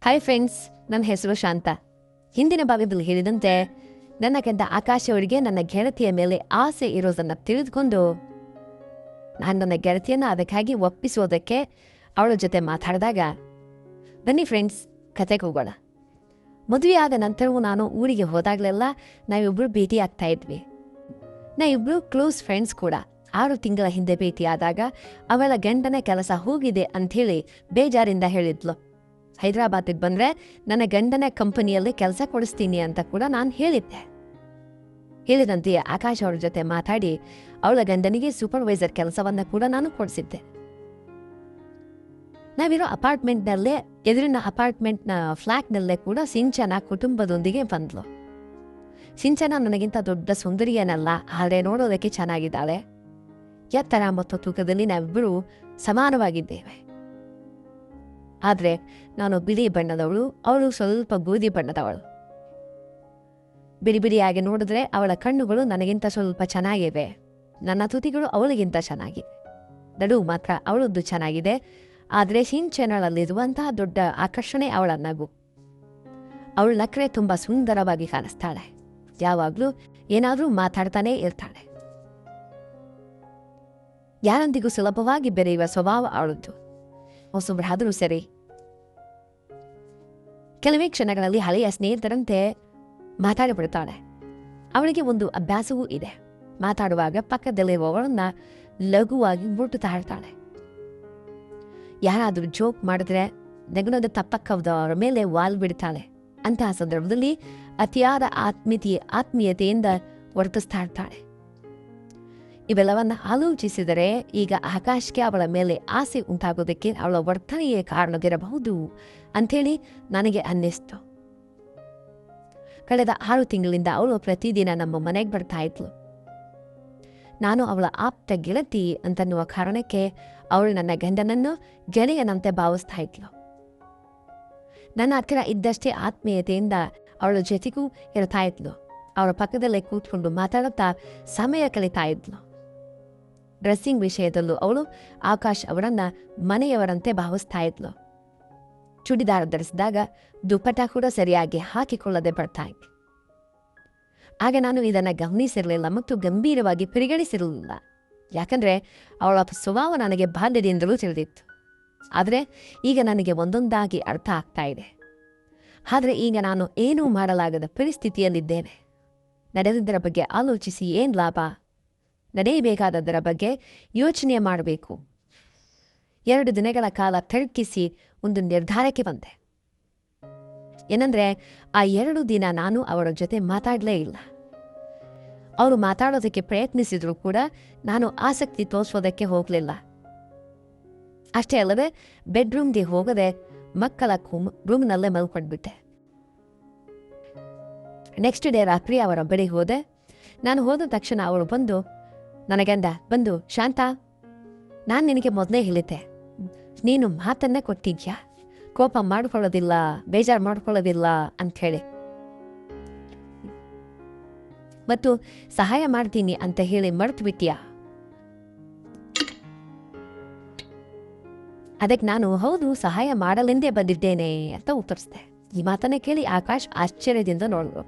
Hi friends, ನನ್ನ ಹೆಸರು ಶಾಂತ. ಹಿಂದಿನ ಬಾವಿಯಲ್ಲಿ ಹೇಳಿದಂತೆ ನನ್ನ ಗಂಡ ಆಕಾಶ ಅವರಿಗೆ ನನ್ನ ಗೆಳತಿಯ ಮೇಲೆ ಆಸೆ ಇರೋದನ್ನು ತಿಳಿದುಕೊಂಡು ನಾನು ನನ್ನ ಗೆಳತಿಯನ್ನು ಅದಕ್ಕಾಗಿ ಒಪ್ಪಿಸೋದಕ್ಕೆ ಅವಳ ಜೊತೆ ಮಾತಾಡಿದಾಗ, ಬನ್ನಿ ಫ್ರೆಂಡ್ಸ್, ಕತೆಗೆ ಹೋಗೋಣ. ಮದುವೆಯಾದ ನಂತರವೂ ನಾನು ಊರಿಗೆ ಹೋದಾಗಲೆಲ್ಲ ನಾವಿಬ್ಬರು ಭೇಟಿ ಆಗ್ತಾ ಇದ್ವಿ. ನಾವಿಬ್ಬರು ಕ್ಲೋಸ್ ಫ್ರೆಂಡ್ಸ್ ಕೂಡ. 6 ತಿಂಗಳ ಹಿಂದೆ ಭೇಟಿಯಾದಾಗ ಅವಳ ಗಂಡನ ಕೆಲಸ ಹೋಗಿದೆ ಅಂಥೇಳಿ ಬೇಜಾರಿಂದ ಹೇಳಿದ್ಲು. ಹೈದರಾಬಾದಿಗೆ ಬಂದರೆ ನನ್ನ ಗಂಡನ ಕಂಪನಿಯಲ್ಲಿ ಕೆಲಸ ಕೊಡಿಸ್ತೀನಿ ಅಂತ ಕೂಡ ನಾನು ಹೇಳಿದ್ದೆ. ಹೇಳಿದಂತೆ ಆಕಾಶ್ ಅವ್ರ ಜೊತೆ ಮಾತಾಡಿ ಅವಳ ಗಂಡನಿಗೆ ಸೂಪರ್ವೈಸರ್ ಕೆಲಸವನ್ನು ಕೂಡ ನಾನು ಕೊಡಿಸಿದ್ದೆ. ನಾವಿರೋ ಅಪಾರ್ಟ್ಮೆಂಟ್ನಲ್ಲೇ, ಎದುರಿನ ಅಪಾರ್ಟ್ಮೆಂಟ್ನ ಫ್ಲ್ಯಾಟ್ನಲ್ಲೇ ಕೂಡ ಸಿಂಚನ ಕುಟುಂಬದೊಂದಿಗೆ ಬಂದ್ಲು. ಸಿಂಚನ ನನಗಿಂತ ದೊಡ್ಡ ಸುಂದರಿಯೇನಲ್ಲ, ಆದರೆ ನೋಡೋದಕ್ಕೆ ಚೆನ್ನಾಗಿದ್ದಾಳೆ. ಎತ್ತರ ಮತ್ತು ತೂಕದಲ್ಲಿ ನಾವಿಬ್ಬರು ಸಮಾನವಾಗಿದ್ದೇವೆ. ಆದರೆ ನಾನು ಬಿಳಿ ಬಣ್ಣದವಳು, ಅವಳು ಸ್ವಲ್ಪ ಗೋಧಿ ಬಣ್ಣದವಳು. ಬಿಡಿ ಬಿಡಿಯಾಗಿ ನೋಡಿದ್ರೆ ಅವಳ ಕಣ್ಣುಗಳು ನನಗಿಂತ ಸ್ವಲ್ಪ ಚೆನ್ನಾಗಿವೆ, ನನ್ನ ತುಟಿಗಳು ಅವಳಿಗಿಂತ ಚೆನ್ನಾಗಿವೆ. ನಡುವು ಮಾತ್ರ ಅವಳದ್ದು ಚೆನ್ನಾಗಿದೆ. ಆದರೆ ಸಿಂಚನಳಲ್ಲಿರುವಂತಹ ದೊಡ್ಡ ಆಕರ್ಷಣೆ ಅವಳ ನಗು. ಅವಳ ನಕ್ರೆ ತುಂಬ ಸುಂದರವಾಗಿ ಕಾಣಿಸ್ತಾಳೆ. ಯಾವಾಗಲೂ ಏನಾದರೂ ಮಾತಾಡ್ತಾನೇ ಇರ್ತಾಳೆ. ಯಾರೊಂದಿಗೂ ಸುಲಭವಾಗಿ ಬೆರೆಯುವ ಸ್ವಭಾವ ಅವಳದ್ದು. ಹೊಸಬ್ರಾದರೂ ಸರಿ, ಕೆಲವೇ ಕ್ಷಣಗಳಲ್ಲಿ ಹಳೆಯ ಸ್ನೇಹಿತರಂತೆ ಮಾತಾಡಿಬಿಡ್ತಾಳೆ. ಅವಳಿಗೆ ಒಂದು ಅಭ್ಯಾಸವೂ ಇದೆ. ಮಾತಾಡುವಾಗ ಪಕ್ಕದಲ್ಲಿರುವವರನ್ನ ಲಘುವಾಗಿ ಮುಟ್ಟುತ್ತಾ ಇರ್ತಾಳೆ. ಯಾರಾದರೂ ಜೋಕ್ ಮಾಡಿದ್ರೆ ನಗುನದ ತಪ್ಪಕ್ಕವದವರ ಮೇಲೆ ವಾಲ್ ಬಿಡ್ತಾಳೆ. ಅಂತಹ ಸಂದರ್ಭದಲ್ಲಿ ಅತಿಯಾದ ಆತ್ಮೀಯತೆಯಿಂದ ವರ್ತಿಸ್ತಾ ಇರ್ತಾಳೆ. ಇವೆಲ್ಲವನ್ನ ಆಲೋಚಿಸಿದರೆ ಈಗ ಆಕಾಶ್ಗೆ ಅವಳ ಮೇಲೆ ಆಸೆ ಉಂಟಾಗೋದಕ್ಕೆ ಅವಳ ವರ್ತನೆಯೇ ಕಾರಣವಿರಬಹುದು ಅಂಥೇಳಿ ನನಗೆ ಅನ್ನಿಸ್ತು. ಕಳೆದ 6 ತಿಂಗಳಿಂದ ಅವಳು ಪ್ರತಿದಿನ ನಮ್ಮ ಮನೆಗೆ ಬರ್ತಾ ಇದ್ಲು. ನಾನು ಅವಳ ಆಪ್ತ ಗೆಳತಿ ಅಂತನ್ನುವ ಕಾರಣಕ್ಕೆ ಅವಳು ನನ್ನ ಗಂಡನನ್ನು ಗೆಳೆಯನಂತೆ ಭಾವಿಸ್ತಾ ಇದ್ಲು. ನನ್ನ ಹತ್ತಿರ ಇದ್ದಷ್ಟೇ ಆತ್ಮೀಯತೆಯಿಂದ ಅವಳ ಜೊತೆಗೂ ಇರ್ತಾ ಇದ್ಲು. ಅವಳ ಪಕ್ಕದಲ್ಲೇ ಕೂತ್ಕೊಂಡು ಮಾತಾಡುತ್ತಾ ಸಮಯ ಕಳೀತಾ ಇದ್ಲು. ಡ್ರೆಸ್ಸಿಂಗ್ ವಿಷಯದಲ್ಲೂ ಅವಳು ಆಕಾಶ್ ಅವರನ್ನ ಮನೆಯವರಂತೆ ಭಾವಿಸ್ತಾ ಇದ್ಲು. ಚೂಡಿದಾರ ಧರಿಸಿದಾಗ ದುಪ್ಪಟ ಕೂಡ ಸರಿಯಾಗಿ ಹಾಕಿಕೊಳ್ಳದೆ ಬರ್ತಾ ಇದ್ಲು. ಆಗ ನಾನು ಇದನ್ನು ಗಮನಿಸಿರಲಿಲ್ಲ ಮತ್ತು ಗಂಭೀರವಾಗಿ ಪರಿಗಣಿಸಿರಲಿಲ್ಲ. ಯಾಕಂದರೆ ಅವಳ ಸ್ವಭಾವ ನನಗೆ ಬಾಲ್ಯದಿಂದಲೂ ತಿಳಿದಿತ್ತು. ಆದರೆ ಈಗ ನನಗೆ ಒಂದೊಂದಾಗಿ ಅರ್ಥ ಆಗ್ತಾ ಇದೆ. ಆದರೆ ಈಗ ನಾನು ಏನೂ ಮಾಡಲಾಗದ ಪರಿಸ್ಥಿತಿಯಲ್ಲಿದ್ದೇನೆ. ನಡೆದಿದ್ದರ ಬಗ್ಗೆ ಆಲೋಚಿಸಿ ಏನು ಲಾಭ? ನಡೆಯಬೇಕಾದದರ ಬಗ್ಗೆ ಯೋಚನೆ ಮಾಡಬೇಕು. 2 ದಿನಗಳ ಕಾಲ ತರ್ಕಿಸಿ ಒಂದು ನಿರ್ಧಾರಕ್ಕೆ ಬಂದೆ. ಏನಂದರೆ, ಆ 2 ದಿನ ನಾನು ಅವರ ಜೊತೆ ಮಾತಾಡಲೇ ಇಲ್ಲ. ಅವರು ಮಾತಾಡೋದಕ್ಕೆ ಪ್ರಯತ್ನಿಸಿದ್ರು ಕೂಡ ನಾನು ಆಸಕ್ತಿ ತೋರಿಸೋದಕ್ಕೆ ಹೋಗಲಿಲ್ಲ. ಅಷ್ಟೇ ಅಲ್ಲದೆ ಬೆಡ್ರೂಮ್ಗೆ ಹೋಗದೆ ಮಕ್ಕಳ ರೂಮ್ನಲ್ಲೇ ಮಲ್ಕೊಂಡ್ಬಿಟ್ಟೆ. ನೆಕ್ಸ್ಟ್ ಡೇ ರಾತ್ರಿ ಅವರ ಬಳಿ ಹೋದೆ. ನಾನು ಹೋದ ತಕ್ಷಣ ಅವರು ಬಂದು ನನಗಂದ, ಬಂದು, ಶಾಂತ, ನಾನು ನಿನಗೆ ಮೊದಲೇ ಹೇಳಿದ್ದೆ, ನೀನು ಮಾತನ್ನೇ ಕೊಟ್ಟಿದ್ಯಾ, ಕೋಪ ಮಾಡ್ಕೊಳ್ಳೋದಿಲ್ಲ, ಬೇಜಾರು ಮಾಡ್ಕೊಳ್ಳೋದಿಲ್ಲ ಅಂಥೇಳಿ, ಮತ್ತು ಸಹಾಯ ಮಾಡ್ತೀನಿ ಅಂತ ಹೇಳಿ ಮರ್ತು ಬಿಟ್ಟಿಯಾ? ಅದಕ್ಕೆ ನಾನು, ಹೌದು, ಸಹಾಯ ಮಾಡಲೆಂದೇ ಬಂದಿದ್ದೇನೆ ಅಂತ ಉತ್ತರಿಸಿದೆ. ಈ ಮಾತನ್ನೇ ಕೇಳಿ ಆಕಾಶ್ ಆಶ್ಚರ್ಯದಿಂದ ನೋಡಿದ್ರು.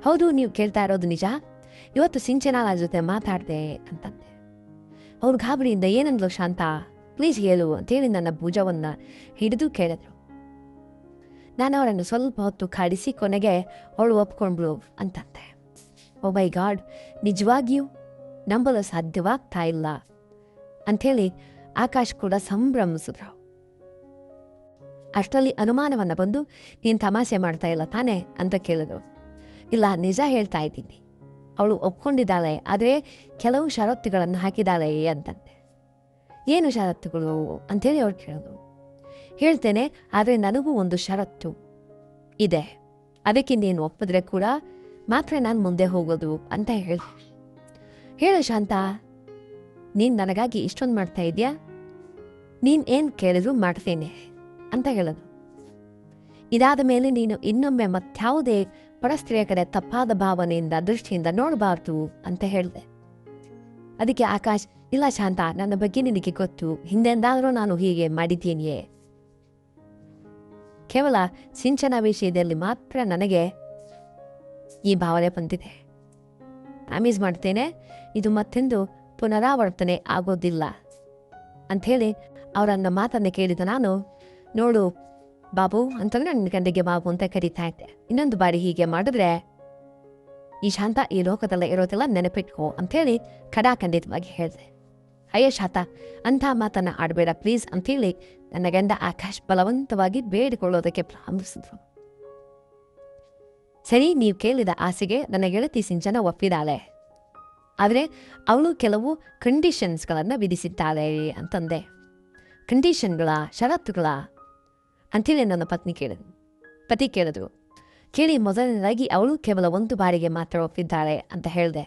ಹೌದು, ನೀವು ಕೇಳ್ತಾ ಇರೋದು ನಿಜ. ಇವತ್ತು ಸಿಂಚನ ಜೊತೆ ಮಾತಾಡಿದೆ ಅಂತಂದೆ. ಅವ್ರು ಗಾಬರಿಯಿಂದ, ಏನಂದ್ಲು ಶಾಂತ, ಪ್ಲೀಸ್ ಹೇಳು ಅಂತೇಳಿ ನನ್ನ ಭುಜವನ್ನು ಹಿಡಿದು ಕೇಳಿದ್ರು. ನಾನು ಅವರನ್ನು ಸ್ವಲ್ಪ ಹೊತ್ತು ಕಾಡಿಸಿ ಕೊನೆಗೆ ಅವಳು ಒಪ್ಕೊಂಡ್ಳು ಅಂತಂದೆ. ಓ ಮೈ ಗಾಡ್, ನಿಜವಾಗಿಯೂ ನಂಬಲು ಸಾಧ್ಯವಾಗ್ತಾ ಇಲ್ಲ ಅಂಥೇಳಿ ಆಕಾಶ್ ಕೂಡ ಸಂಭ್ರಮಿಸಿದ್ರು. ಅಷ್ಟರಲ್ಲಿ ಅನುಮಾನವನ್ನು ಬಂದು, ನೀನು ತಮಾಷೆ ಮಾಡ್ತಾ ಇಲ್ಲ ತಾನೇ ಅಂತ ಕೇಳಿದ್ರು. ಇಲ್ಲ, ನಿಜ ಹೇಳ್ತಾ ಇದ್ದೀನಿ. ಅವಳು ಒಪ್ಕೊಂಡಿದ್ದಾಳೆ, ಆದರೆ ಕೆಲವು ಷರತ್ತುಗಳನ್ನು ಹಾಕಿದ್ದಾಳೆ ಅಂತಂದೆ. ಏನು ಷರತ್ತುಗಳು ಅಂಥೇಳಿ ಅವ್ರು ಕೇಳಿದ್ರು. ಹೇಳ್ತೇನೆ, ಆದರೆ ನನಗೂ ಒಂದು ಷರತ್ತು ಇದೆ. ಅದಕ್ಕೆ ನೀನು ಒಪ್ಪಿದ್ರೆ ಕೂಡ ಮಾತ್ರ ನಾನು ಮುಂದೆ ಹೋಗೋದು ಅಂತ ಹೇಳು ಶಾಂತ, ನೀನು ನನಗಾಗಿ ಇಷ್ಟೊಂದು ಮಾಡ್ತಾ ಇದೆಯಾ? ನೀನು ಏನು ಕೇಳಿದ್ರು ಮಾಡ್ತೇನೆ ಅಂತ ಹೇಳೋದು. ಇದಾದ ಮೇಲೆ ನೀನು ಇನ್ನೊಮ್ಮೆ ಮತ್ಯಾವುದೇ ಪರಸ್ತ್ರೀಯ ಕಡೆ ತಪ್ಪಾದ ಭಾವನೆಯಿಂದ, ದೃಷ್ಟಿಯಿಂದ ನೋಡಬಾರ್ದು ಅಂತ ಹೇಳಿದೆ. ಅದಕ್ಕೆ ಆಕಾಶ್, ಇಲ್ಲ ಶಾಂತ, ನನ್ನ ಬಗ್ಗೆ ನಿನಗೆ ಗೊತ್ತು, ಹಿಂದೆಂದಾದರೂ ನಾನು ಹೀಗೆ ಮಾಡಿದ್ದೇನೆಯೇ? ಕೇವಲ ಸಿಂಚನ ವಿಷಯದಲ್ಲಿ ಮಾತ್ರ ನನಗೆ ಈ ಭಾವನೆ ಬಂದಿದೆ. ಪ್ರಾಮಿಸ್ ಮಾಡ್ತೇನೆ, ಇದು ಮತ್ತೆಂದು ಪುನರಾವರ್ತನೆ ಆಗೋದಿಲ್ಲ ಅಂಥೇಳಿ ಅವರನ್ನ ಮಾತನ್ನು ಕೇಳಿದ ನಾನು, ನೋಡು ಬಾಬು ಅಂತಂದ್ರೆ ನನ್ನ ಗಂಡಿಗೆ ಬಾಬು ಅಂತ ಕರೀತಾ ಇದ್ದೆ. ಇನ್ನೊಂದು ಬಾರಿ ಹೀಗೆ ಮಾಡಿದ್ರೆ ಈ ಶಾಂತ ಈ ಲೋಕದಲ್ಲೇ ಇರೋದಿಲ್ಲ, ನೆನಪಿಟ್ಕೋ ಅಂಥೇಳಿ ಖಡಾಖಂಡಿತವಾಗಿ ಹೇಳಿದೆ. ಅಯ್ಯ ಶಾಂತ, ಅಂಥ ಮಾತನ್ನು ಆಡಬೇಡ ಪ್ಲೀಸ್ ಅಂಥೇಳಿ ನನ್ನ ಗಂಡ ಆಕಾಶ್ ಬಲವಂತವಾಗಿ ಬೇಡಿಕೊಳ್ಳೋದಕ್ಕೆ ಪ್ರಾರಂಭಿಸಿದ್ರು. ಸರಿ, ನೀವು ಕೇಳಿದ ಆಸೆಗೆ ನನ್ನ ಗೆಳತಿ ಸಿಂಚನ ಒಪ್ಪಿದಾಳೆ, ಆದರೆ ಅವಳು ಕೆಲವು ಕಂಡೀಷನ್ಸ್ಗಳನ್ನು ವಿಧಿಸಿದ್ದಾಳೆ ಅಂತಂದೆ. ಕಂಡೀಷನ್ಗಳ, ಷರತ್ತುಗಳ ಅಂಥೇಳಿ ನನ್ನ ಪತಿ ಕೇಳಿದ್ರು. ಕೇಳಿ ಮೊದಲನೇದಾಗಿ ಅವಳು ಕೇವಲ ಒಂದು ಬಾರಿಗೆ ಮಾತ್ರ ಒಪ್ಪಿದ್ದಾಳೆ ಅಂತ ಹೇಳಿದೆ.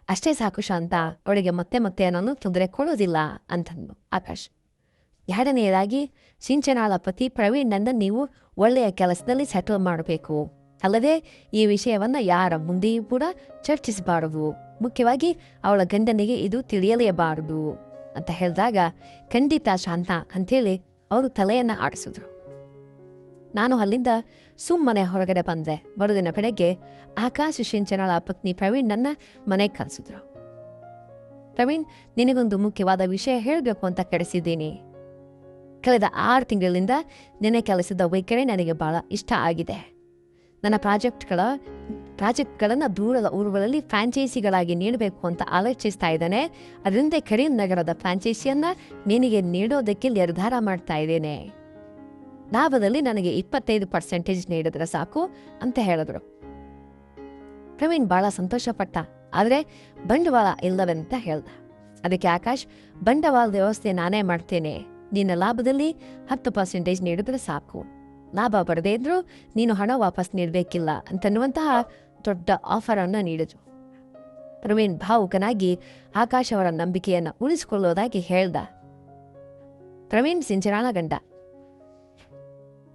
ಅಷ್ಟೇ ಸಾಕು ಶಾಂತ, ಅವಳಿಗೆ ಮತ್ತೆ ಮತ್ತೆ ನಾನು ತೊಂದರೆ ಕೊಡೋದಿಲ್ಲ ಅಂತಂದು ಆಕಾಶ್. ಎರಡನೆಯದಾಗಿ ಸಿಂಚನಾಳ ಪತಿ ಪ್ರವೀಣ್ ನೀವು ಒಳ್ಳೆಯ ಕೆಲಸದಲ್ಲಿ ಸೆಟಲ್ ಮಾಡಬೇಕು, ಅಲ್ಲದೆ ಈ ವಿಷಯವನ್ನು ಯಾರ ಮುಂದೆಯೂ ಕೂಡ ಚರ್ಚಿಸಬಾರದು, ಮುಖ್ಯವಾಗಿ ಅವಳ ಗಂಡನಿಗೆ ಇದು ತಿಳಿಯಲೇಬಾರದು ಅಂತ ಹೇಳಿದಾಗ, ಖಂಡಿತ ಶಾಂತ ಅಂಥೇಳಿ ಅವರು ತಲೆಯನ್ನು ಆಡಿಸಿದ್ರು. ನಾನು ಅಲ್ಲಿಂದ ಸುಮ್ಮನೆ ಹೊರಗಡೆ ಬಂದೆ. ಮರುದಿನ ಬೆಳಗ್ಗೆ ಆಕಾಶ್ ಸಿಂಚನಾಳ ಪತ್ನಿ ಪ್ರವೀಣ್ ಮನೆಗೆ ಕಳಿಸಿದ್ರು. ಪ್ರವೀಣ್, ನಿನಗೊಂದು ಮುಖ್ಯವಾದ ವಿಷಯ ಹೇಳಬೇಕು ಅಂತ ಕರೆಸಿದ್ದೀನಿ. ಕಳೆದ 6 ತಿಂಗಳಿಂದ ನಿನ್ನೆ ಕೆಲಸದ ವೈಖರಿ ನನಗೆ ಬಹಳ ಇಷ್ಟ ಆಗಿದೆ. ನನ್ನ ಪ್ರಾಜೆಕ್ಟ್ಗಳನ್ನು ದೂರದ ಊರುಗಳಲ್ಲಿ ಫ್ರಾಂಚೈಸಿಗಳಾಗಿ ನೀಡಬೇಕು ಅಂತ ಆಲೋಚಿಸ್ತಾ ಇದ್ದೇನೆ. ಅದರಿಂದ ಕರೀಂ ನಗರದ ಫ್ರಾಂಚೈಸಿಯನ್ನು ನಿನಗೆ ನೀಡೋದಕ್ಕೆ ನಿರ್ಧಾರ ಮಾಡ್ತಾ ಇದ್ದೇನೆ. ಲಾಭದಲ್ಲಿ ನನಗೆ 25% ನೀಡಿದ್ರೆ ಸಾಕು ಅಂತ ಹೇಳಿದ್ರು. ಪ್ರವೀಣ್ ಬಹಳ ಸಂತೋಷಪಟ್ಟ, ಆದರೆ ಬಂಡವಾಳ ಇಲ್ಲವಂತ ಹೇಳ್ದ. ಅದಕ್ಕೆ ಆಕಾಶ್, ಬಂಡವಾಳದ ವ್ಯವಸ್ಥೆ ನಾನೇ ಮಾಡ್ತೇನೆ, ನಿನ್ನ ಲಾಭದಲ್ಲಿ 10% ನೀಡಿದ್ರೆ ಸಾಕು, ಲಾಭ ಬರದೇ ಇದ್ರೂ ನೀನು ಹಣ ವಾಪಸ್ ನೀಡಬೇಕಿಲ್ಲ ಅಂತನ್ನುವಂತಹ ದೊಡ್ಡ ಆಫರನ್ನು ನೀಡಿದ್ರು. ಪ್ರವೀಣ್ ಭಾವುಕನಾಗಿ ಆಕಾಶ್ ಅವರ ನಂಬಿಕೆಯನ್ನು ಉಳಿಸಿಕೊಳ್ಳೋದಾಗಿ ಹೇಳ್ದ. ಪ್ರವೀಣ್ ಸಿಂಚನಾಳ ಗಂಡ.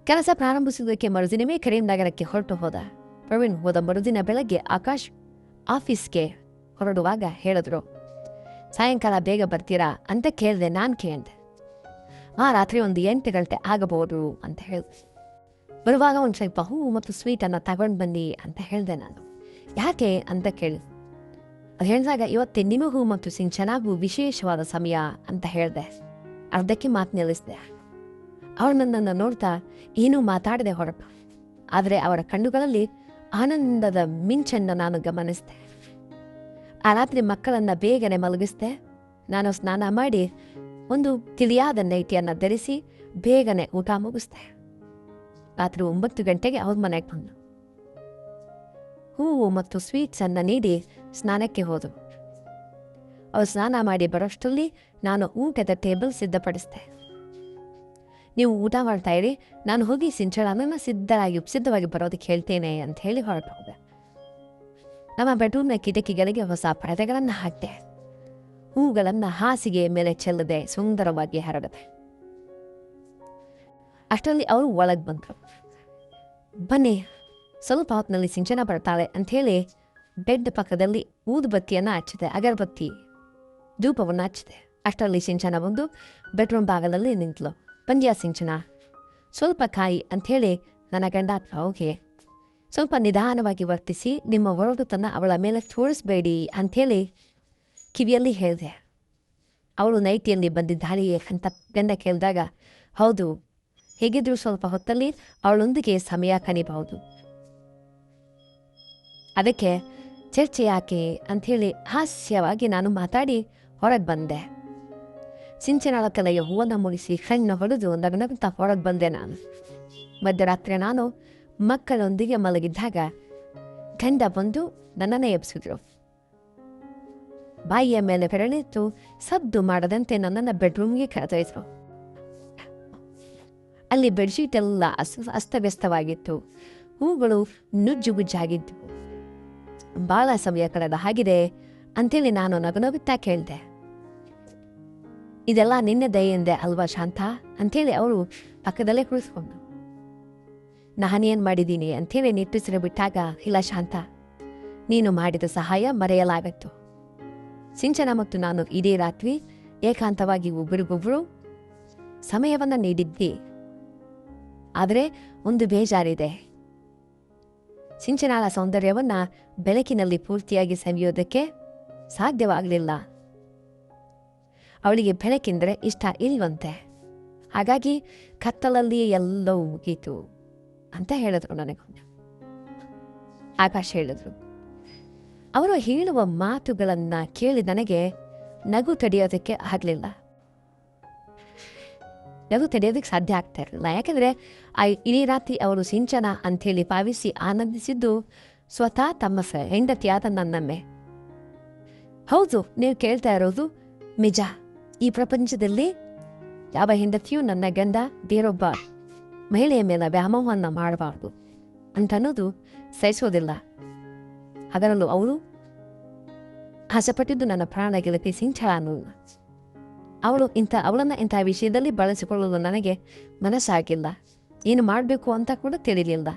ಕೆಲಸ ಪ್ರಾರಂಭಿಸುವುದಕ್ಕೆ ಮರುದಿನವೇ ಕರೀಂ ನಗರಕ್ಕೆ ಹೊರಟು ಹೋದ. ಪ್ರವೀಣ್ ಹೋದ ಮರುದಿನ ಬೆಳಗ್ಗೆ ಆಕಾಶ್ ಆಫೀಸ್ಗೆ ಹೊರಡುವಾಗ ಹೇಳಿದ್ರು, ಸಾಯಂಕಾಲ ಬೇಗ ಬರ್ತೀರಾ ಅಂತ ಕೇಳಿದೆ. ನಾನು ಕೇಳಿದೆ, ರಾತ್ರಿ ಒಂದು 8 ಗಂಟೆ ಆಗಬಹುದು ಅಂತ ಹೇಳಿದೆ. ಬರುವಾಗ ಒಂದು ಸ್ವಲ್ಪ ಹೂವು ಮತ್ತು ಸ್ವೀಟನ್ನು ತಗೊಂಡು ಬನ್ನಿ ಅಂತ ಹೇಳಿದೆ ನಾನು. ಯಾಕೆ ಅಂತ ಕೇಳಿ ಅದು ಹೇಳಿದಾಗ, ಇವತ್ತೇ ನಿಮಗೂ ಮತ್ತು ಸಿಂಚನಾಗೂ ವಿಶೇಷವಾದ ಸಮಯ ಅಂತ ಹೇಳಿದೆ. ಅರ್ಧಕ್ಕೆ ಮಾತು ನಿಲ್ಲಿಸಿದೆ. ಅವಳು ನನ್ನನ್ನು ನೋಡ್ತಾ ಏನೂ ಮಾತಾಡದೆ ಹೊರಟು. ಆದರೆ ಅವರ ಕಣ್ಣುಗಳಲ್ಲಿ ಆನಂದದ ಮಿಂಚನ್ನು ನಾನು ಗಮನಿಸಿದೆ. ಆ ರಾತ್ರಿ ಮಕ್ಕಳನ್ನು ಬೇಗನೆ ಮಲಗಿಸಿದೆ. ನಾನು ಸ್ನಾನ ಮಾಡಿ ಒಂದು ತಿಳಿಯಾದ ನೈಟಿಯನ್ನು ಧರಿಸಿ ಬೇಗನೆ ಊಟ ಮುಗಿಸ್ದೆ. ರಾತ್ರಿ 9 ಗಂಟೆಗೆ ಅವ್ರ ಮನೆಗೆ ಬಂದು ಹೂವು ಮತ್ತು ಸ್ವೀಟ್ಸನ್ನು ನೀಡಿ ಸ್ನಾನಕ್ಕೆ ಹೋದವು. ಅವ್ರು ಸ್ನಾನ ಮಾಡಿ ಬರೋಷ್ಟರಲ್ಲಿ ನಾನು ಊಟದ ಟೇಬಲ್ ಸಿದ್ಧಪಡಿಸಿದೆ. ನೀವು ಊಟ ಮಾಡ್ತಾ ಇರಿ, ನಾನು ಹೋಗಿ ಸಿಂಚಳನನ್ನು ಸಿದ್ಧವಾಗಿ ಬರೋದಕ್ಕೆ ಹೇಳ್ತೇನೆ ಅಂತ ಹೇಳಿ ಹೊರಟು ಹೋದೆ. ನಮ್ಮ ಬೆಡ್ರೂಮ್ನ ಕಿಟಕಿಗಳಿಗೆ ಹೊಸ ಪರದೆಗಳನ್ನು ಹಾಕಿದೆ. ಹೂಗಳನ್ನು ಹಾಸಿಗೆಯ ಮೇಲೆ ಚೆಲ್ಲದೆ ಸುಂದರವಾಗಿ ಹರಡಿದೆ. ಅಷ್ಟರಲ್ಲಿ ಅವರು ಒಳಗೆ ಬಂದರು. ಬನ್ನಿ, ಸ್ವಲ್ಪ ಹೊತ್ತಿನಲ್ಲಿ ಸಿಂಚನ ಬರ್ತಾಳೆ ಅಂಥೇಳಿ ಬೆಡ್ ಪಕ್ಕದಲ್ಲಿ ಊದುಬತ್ತಿಯನ್ನು ಹಚ್ಚಿದೆ, ಅಗರಬತ್ತಿ ಧೂಪವನ್ನು ಹಚ್ಚಿದೆ. ಅಷ್ಟರಲ್ಲಿ ಸಿಂಚನ ಬಂದು ಬೆಡ್ರೂಮ್ ಭಾಗದಲ್ಲಿ ನಿಂತಳು. ಬಂದ್ಯಾ ಸಿಂಚನ, ಸ್ವಲ್ಪ ಕಾಯಿ ಅಂಥೇಳಿ ನನ್ನ ಗಂಡ ಹೋಗಿ ಸ್ವಲ್ಪ ನಿಧಾನವಾಗಿ ವರ್ತಿಸಿ ನಿಮ್ಮ ಒರಟುತನ ಅವಳ ಮೇಲೆ ತೋರಿಸ್ಬೇಡಿ ಅಂಥೇಳಿ ಕಿವಿಯಲ್ಲಿ ಹೇಳಿದೆ. ಅವಳು ನೈಟಿಯಲ್ಲಿ ಬಂದಿದ್ದಾಳೆಯೇ ಅಂತ ಗಂಡ ಕೇಳಿದಾಗ, ಹೌದು, ಹೇಗಿದ್ರೂ ಸ್ವಲ್ಪ ಹೊತ್ತಲ್ಲಿ ಅವಳೊಂದಿಗೆ ಸಮಯ ಕನಿಬಹುದು, ಅದಕ್ಕೆ ಚರ್ಚೆ ಯಾಕೆ ಅಂಥೇಳಿ ಹಾಸ್ಯವಾಗಿ ನಾನು ಮಾತಾಡಿ ಹೊರಗೆ ಬಂದೆ. ಸಿಂಚನಾಳ ತಲೆಯ ಹೂವನ್ನು ಮುಗಿಸಿ ಕಣ್ಣು ಹೊಡೆದು ನಗನಗುತ್ತಾ ಹೊರಗೆ ಬಂದೆ. ನಾನು ಮಧ್ಯರಾತ್ರಿ ನಾನು ಮಕ್ಕಳೊಂದಿಗೆ ಮಲಗಿದ್ದಾಗ ಗಂಡ ಬಂದು ನನ್ನನ್ನೇ ಎಬ್ಸಿದ್ರು. ಬಾಯಿಯ ಮೇಲೆ ಬೆರಳಿತ್ತು ಸದ್ದು ಮಾಡದಂತೆ ನನ್ನನ್ನು ಬೆಡ್ರೂಮ್ಗೆ ಕರೆದೊಯ್ದರು. ಅಲ್ಲಿ ಬೆಡ್ಶೀಟ್ ಎಲ್ಲ ಅಸ್ತವ್ಯಸ್ತವಾಗಿತ್ತು. ಹೂಗಳು ನುಜ್ಜುಗುಜ್ಜಾಗಿದ್ದವು. ಭಾಳ ಸಮಯ ಕಳೆದ ಹಾಗಿದೆ ಅಂಥೇಳಿ ನಾನು ನಗುನಗುತ್ತಾ ಕೇಳಿದೆ. ಇದೆಲ್ಲ ನಿನ್ನೆ ದಯೆಂದೆ ಅಲ್ವಾ ಶಾಂತ ಅಂಥೇಳಿ ಅವರು ಪಕ್ಕದಲ್ಲೇ ಕುಳಿಸ್ಕೊಂಡು, ನಾನೇನು ಮಾಡಿದ್ದೀನಿ ಅಂಥೇಳಿ ನಿಟ್ಟುಸಿರು ಬಿಟ್ಟಾಗ, ಇಲ್ಲ ಶಾಂತ, ನೀನು ಮಾಡಿದ ಸಹಾಯ ಮರೆಯಲಾಗತ್ತು. ಸಿಂಚನ ಮತ್ತು ನಾನು ಇಡೀ ರಾತ್ರಿ ಏಕಾಂತವಾಗಿ ಒಬ್ಬರಿಗೊಬ್ಬರು ಸಮಯವನ್ನು ನೀಡಿದ್ವಿ. ಆದರೆ ಒಂದು ಬೇಜಾರಿದೆ. ಸಿಂಚನಾಳ ಸೌಂದರ್ಯವನ್ನ ಬೆಳಕಿನಲ್ಲಿ ಪೂರ್ತಿಯಾಗಿ ಸವಿಯೋದಕ್ಕೆ ಸಾಧ್ಯವಾಗಲಿಲ್ಲ. ಅವಳಿಗೆ ಬೆಳಕೆಂದರೆ ಇಷ್ಟ ಇಲ್ವಂತೆ. ಹಾಗಾಗಿ ಕತ್ತಲಲ್ಲಿ ಎಲ್ಲವೂ ಮುಗೀತು ಅಂತ ಹೇಳಿದ್ರು ನನಗೆ. ಆಕಾಶ್ ಹೇಳಿದ್ರು. ಅವರು ಹೇಳುವ ಮಾತುಗಳನ್ನು ಕೇಳಿ ನನಗೆ ನಗು ತಡೆಯೋದಕ್ಕೆ ಆಗಲಿಲ್ಲ. ನಗು ತಡೆಯೋದಕ್ಕೆ ಸಾಧ್ಯ ಆಗ್ತಾ ಇರಲಿಲ್ಲ. ಯಾಕೆಂದರೆ ಇಡೀ ರಾತ್ರಿ ಅವರು ಸಿಂಚನ ಅಂಥೇಳಿ ಭಾವಿಸಿ ಆನಂದಿಸಿದ್ದು ಸ್ವತಃ ತಮ್ಮ ಹೆಂಡತಿಯಾದ ನನ್ನನ್ನೇ. ಹೌದು, ನೀವು ಕೇಳ್ತಾ ಇರೋದು ನಿಜ. ಈ ಪ್ರಪಂಚದಲ್ಲಿ ಯಾವ ಹೆಂಡತಿಯೂ ನನ್ನ ಗಂಡ ಬೇರೊಬ್ಬ ಮಹಿಳೆಯ ಮೇಲೆ ವ್ಯಾಮೋಹವನ್ನು ಮಾಡಬಾರ್ದು ಅಂತನ್ನೋದು ಸಹಿಸೋದಿಲ್ಲ. ಅದರಲ್ಲೂ ಅವಳು ಆಸೆಪಟ್ಟಿದ್ದು ನನ್ನ ಪ್ರಾಣ ಗೆಳತಿ ಸಿಂಚನ ಅನ್ನೋದು. ಅವಳನ್ನು ಇಂಥ ವಿಷಯದಲ್ಲಿ ಬಳಸಿಕೊಳ್ಳಲು ನನಗೆ ಮನಸ್ಸಾಗಿಲ್ಲ. ಏನು ಮಾಡಬೇಕು ಅಂತ ಕೂಡ ತಿಳಿಲಿಲ್ಲ.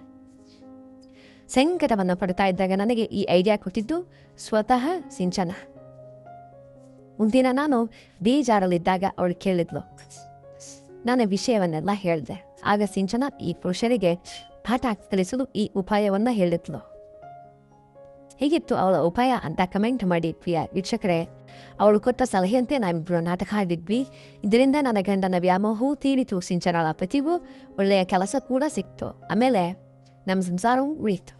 ಸಂಕಟವನ್ನು ಪಡ್ತಾ ಇದ್ದಾಗ ನನಗೆ ಈ ಐಡಿಯಾ ಕೊಟ್ಟಿದ್ದು ಸ್ವತಃ ಸಿಂಚನ. ಒಂದಿನ ನಾನು ಬೇಜಾರಲ್ಲಿದ್ದಾಗ ಅವಳು ಕೇಳಿದ್ಲು. ನಾನು ವಿಷಯವನ್ನೆಲ್ಲ ಹೇಳಿದೆ. ಆಗ ಸಿಂಚನ ಈ ಪುರುಷರಿಗೆ ಪಾಠ ಕಲಿಸಲು ಈ ಉಪಾಯವನ್ನು ಹೇಳಿದ್ಲು. ಹೇಗಿತ್ತು ಅವಳ ಉಪಾಯ ಅಂತ ಕಮೆಂಟ್ ಮಾಡಿ ಪ್ರಿಯ ವೀಕ್ಷಕರೇ. ಅವಳು ಕೊಟ್ಟ ಸಲಹೆಯಂತೆ ನಾವಿಬ್ಬರು ನಾಟಕ ಆಡಿದ್ವಿ. ಇದರಿಂದ ನನ್ನ ಗಂಡನ ವ್ಯಾಮೋಹವೂ ತೀರಿತು. ಸಿಂಚನಳ ಪತಿಗೂ ಒಳ್ಳೆಯ ಕೆಲಸ ಕೂಡ ಸಿಕ್ತು. ಆಮೇಲೆ ನಮ್ಮ ಸಂಸಾರವೂ ಉಳಿತು.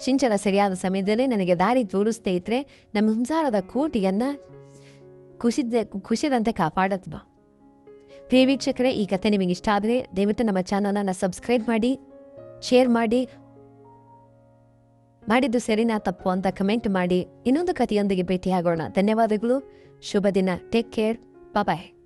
ಸಿಂಚನ ಸರಿಯಾದ ಸಮಯದಲ್ಲಿ ನನಗೆ ದಾರಿ ತೋರಿಸ್ತೇ ಇದ್ರೆ ನಮ್ಮ ಸಂಸಾರದ ಕೋಟಿಯನ್ನು ಖುಷಿದಂತೆ ಕಾಪಾಡತ್ವ. ಪ್ರಿಯ ವೀಕ್ಷಕರೇ, ಈ ಕಥೆ ನಿಮಗೆ ಇಷ್ಟ ಆದರೆ ದಯವಿಟ್ಟು ನಮ್ಮ ಚಾನಲನ್ನು ಸಬ್ಸ್ಕ್ರೈಬ್ ಮಾಡಿ, ಶೇರ್ ಮಾಡಿ, ಮಾಡಿದ್ದು ಸರಿನಾ ತಪ್ಪು ಅಂತ ಕಮೆಂಟ್ ಮಾಡಿ. ಇನ್ನೊಂದು ಕಥೆಯೊಂದಿಗೆ ಭೇಟಿಯಾಗೋಣ. ಧನ್ಯವಾದಗಳು. ಶುಭ ದಿನ. Take care. ಬಾಯ್.